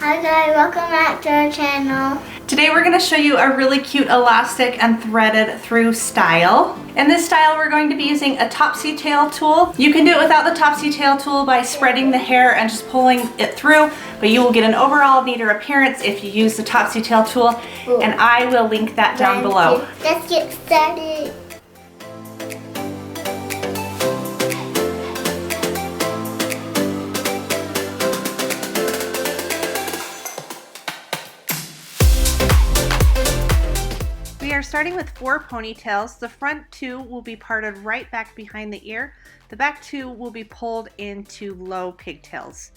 Hi guys, welcome back to our channel. Today we're going to show you a really cute elastic and threaded through style. In this style we're going to be using a topsy tail tool. You can do it without the topsy tail tool by spreading the hair and just pulling it through, but you will get an overall neater appearance if you use the topsy tail tool. And I will link that down below. Let's get started. We are starting with 4 ponytails. The front 2 will be parted right back behind the ear. The back 2 will be pulled into low pigtails.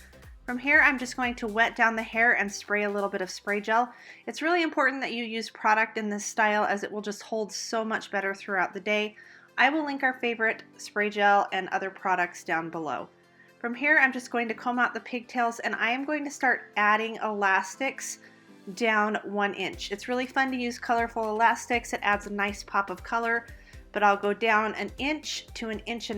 From here, I'm just going to wet down the hair and spray a little bit of spray gel. It's really important that you use product in this style as it will just hold so much better throughout the day. I will link our favorite spray gel and other products down below. From here, I'm just going to comb out the pigtails and I am going to start adding elastics down 1 inch. It's really fun to use colorful elastics. It adds a nice pop of color, but I'll go down 1 inch to 1.5 inches.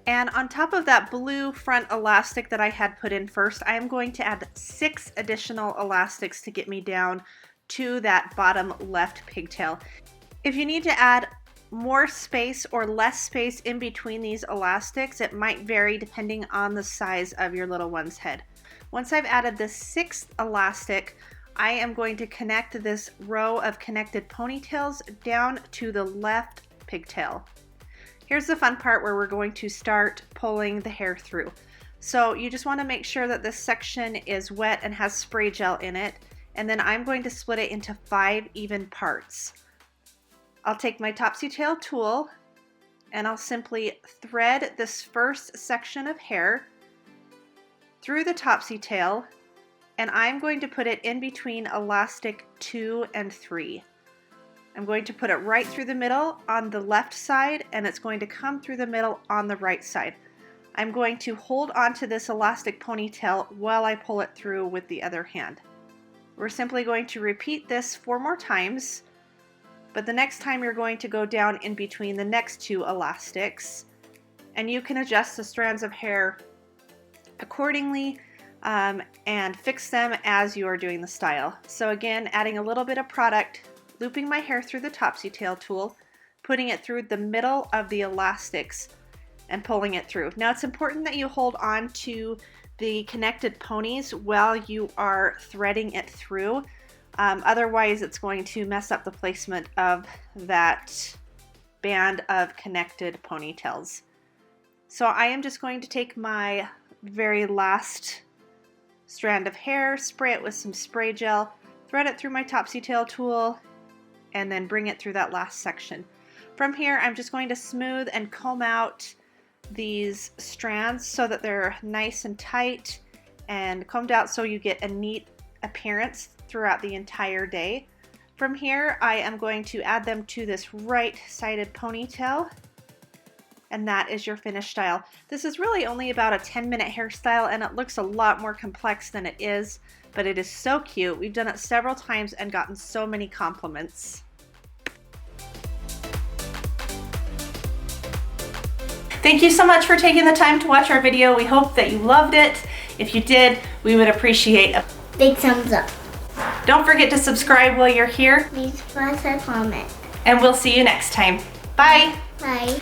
And on top of that blue front elastic that I had put in first, I am going to add 6 additional elastics to get me down to that bottom left pigtail. If you need to add more space or less space in between these elastics, it might vary depending on the size of your little one's head. Once I've added the 6th elastic, I am going to connect this row of connected ponytails down to the left pigtail. Here's the fun part where we're going to start pulling the hair through. So you just want to make sure that this section is wet and has spray gel in it, and then I'm going to split it into 5 even parts. I'll take my topsy tail tool and I'll simply thread this first section of hair through the topsy tail, and I'm going to put it in between elastic 2 and 3. I'm going to put it right through the middle on the left side, and it's going to come through the middle on the right side. I'm going to hold onto this elastic ponytail while I pull it through with the other hand. We're simply going to repeat this 4 more times, but the next time you're going to go down in between the next 2 elastics, and you can adjust the strands of hair accordingly and fix them as you are doing the style. So again, adding a little bit of product, looping my hair through the topsy tail tool, putting it through the middle of the elastics and pulling it through. Now it's important that you hold on to the connected ponies while you are threading it through. Otherwise it's going to mess up the placement of that band of connected ponytails. So I am just going to take my very last strand of hair, spray it with some spray gel, thread it through my topsy tail tool, and then bring it through that last section. From here, I'm just going to smooth and comb out these strands so that they're nice and tight and combed out so you get a neat appearance throughout the entire day. From here, I am going to add them to this right-sided ponytail, and that is your finished style. This is really only about a 10-minute hairstyle, and it looks a lot more complex than it is, but it is so cute. We've done it several times and gotten so many compliments. Thank you so much for taking the time to watch our video. We hope that you loved it. If you did, we would appreciate a Big thumbs up. Don't forget to subscribe while you're here. Please press a comment. And we'll see you next time. Bye. Bye.